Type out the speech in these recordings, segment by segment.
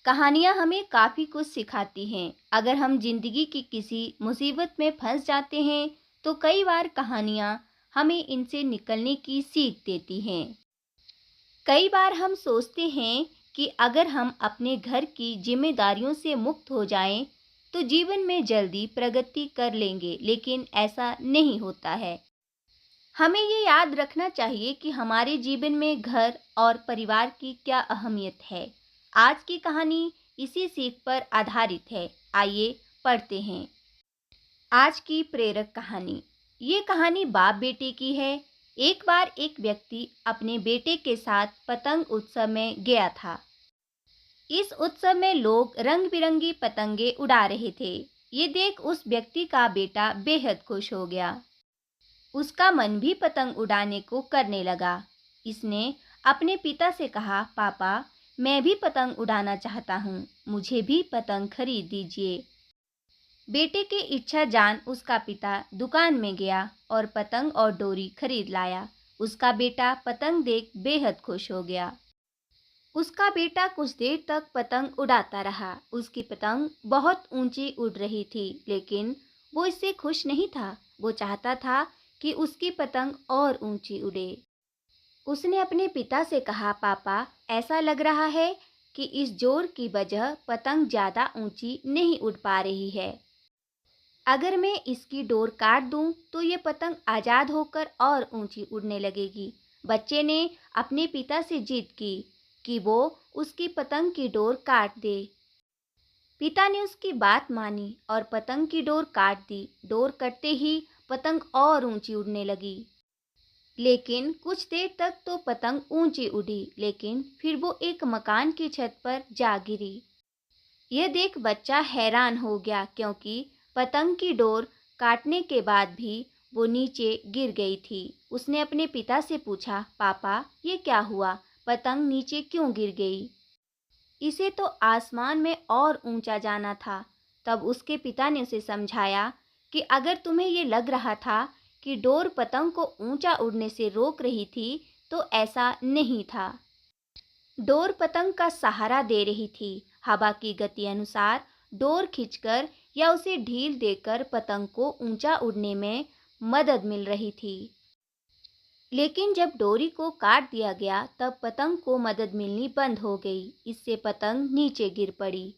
कहानियाँ हमें काफ़ी कुछ सिखाती हैं। अगर हम जिंदगी की किसी मुसीबत में फंस जाते हैं तो कई बार कहानियाँ हमें इनसे निकलने की सीख देती हैं। कई बार हम सोचते हैं कि अगर हम अपने घर की जिम्मेदारियों से मुक्त हो जाएं तो जीवन में जल्दी प्रगति कर लेंगे, लेकिन ऐसा नहीं होता है। हमें ये याद रखना चाहिए कि हमारे जीवन में घर और परिवार की क्या अहमियत है। आज की कहानी इसी सीख पर आधारित है। आइए पढ़ते हैं। आज की प्रेरक कहानी। ये कहानी बाप बेटे की है। एक बार एक व्यक्ति अपने बेटे के साथ पतंग उत्सव में गया था। इस उत्सव में लोग रंग बिरंगी पतंगे उड़ा रहे थे। ये देख उस व्यक्ति का बेटा बेहद खुश हो गया। उसका मन भी पतंग उड़ाने को करने लगा। इसने अपने पिता से कहा, पापा, मैं भी पतंग उड़ाना चाहता हूँ, मुझे भी पतंग खरीद दीजिए। बेटे की इच्छा जान उसका पिता दुकान में गया और पतंग और डोरी खरीद लाया। उसका बेटा पतंग देख बेहद खुश हो गया। उसका बेटा कुछ देर तक पतंग उड़ाता रहा। उसकी पतंग बहुत ऊंची उड़ रही थी, लेकिन वो इससे खुश नहीं था। वो चाहता था कि उसकी पतंग और ऊंची उड़े। उसने अपने पिता से कहा, पापा, ऐसा लग रहा है कि इस जोर की वजह पतंग ज़्यादा ऊंची नहीं उड़ पा रही है। अगर मैं इसकी डोर काट दूं तो ये पतंग आज़ाद होकर और ऊंची उड़ने लगेगी। बच्चे ने अपने पिता से जिद की कि वो उसकी पतंग की डोर काट दे। पिता ने उसकी बात मानी और पतंग की डोर काट दी। डोर कटते ही पतंग और ऊंची उड़ने लगी। लेकिन कुछ देर तक तो पतंग ऊंची उड़ी, लेकिन फिर वो एक मकान की छत पर जा गिरी। यह देख बच्चा हैरान हो गया, क्योंकि पतंग की डोर काटने के बाद भी वो नीचे गिर गई थी। उसने अपने पिता से पूछा, पापा, ये क्या हुआ? पतंग नीचे क्यों गिर गई? इसे तो आसमान में और ऊंचा जाना था। तब उसके पिता ने उसे समझाया कि अगर तुम्हें ये लग रहा था कि डोर पतंग को ऊंचा उड़ने से रोक रही थी, तो ऐसा नहीं था। डोर पतंग का सहारा दे रही थी। हवा की गति अनुसार डोर खींचकर या उसे ढील देकर पतंग को ऊंचा उड़ने में मदद मिल रही थी। लेकिन जब डोरी को काट दिया गया, तब पतंग को मदद मिलनी बंद हो गई। इससे पतंग नीचे गिर पड़ी।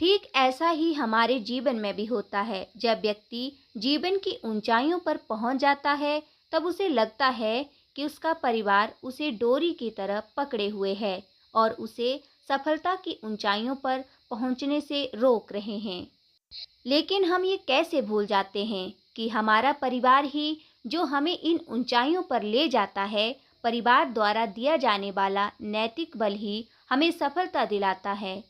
ठीक ऐसा ही हमारे जीवन में भी होता है। जब व्यक्ति जीवन की ऊंचाइयों पर पहुंच जाता है, तब उसे लगता है कि उसका परिवार उसे डोरी की तरह पकड़े हुए है और उसे सफलता की ऊंचाइयों पर पहुंचने से रोक रहे हैं। लेकिन हम ये कैसे भूल जाते हैं कि हमारा परिवार ही जो हमें इन ऊंचाइयों पर ले जाता है। परिवार द्वारा दिया जाने वाला नैतिक बल ही हमें सफलता दिलाता है।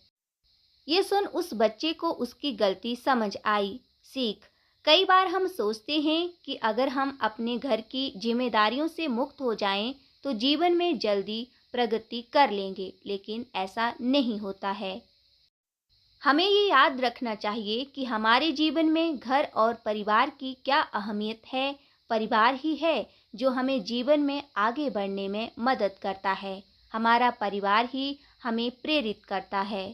ये सुन उस बच्चे को उसकी गलती समझ आई। सीख। कई बार हम सोचते हैं कि अगर हम अपने घर की जिम्मेदारियों से मुक्त हो जाएं तो जीवन में जल्दी प्रगति कर लेंगे, लेकिन ऐसा नहीं होता है। हमें ये याद रखना चाहिए कि हमारे जीवन में घर और परिवार की क्या अहमियत है। परिवार ही है जो हमें जीवन में आगे बढ़ने में मदद करता है। हमारा परिवार ही हमें प्रेरित करता है।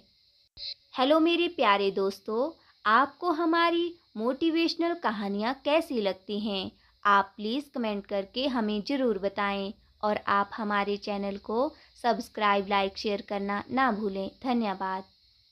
हेलो मेरे प्यारे दोस्तों, आपको हमारी मोटिवेशनल कहानियाँ कैसी लगती हैं? आप प्लीज़ कमेंट करके हमें ज़रूर बताएं और आप हमारे चैनल को सब्सक्राइब, लाइक, शेयर करना ना भूलें। धन्यवाद।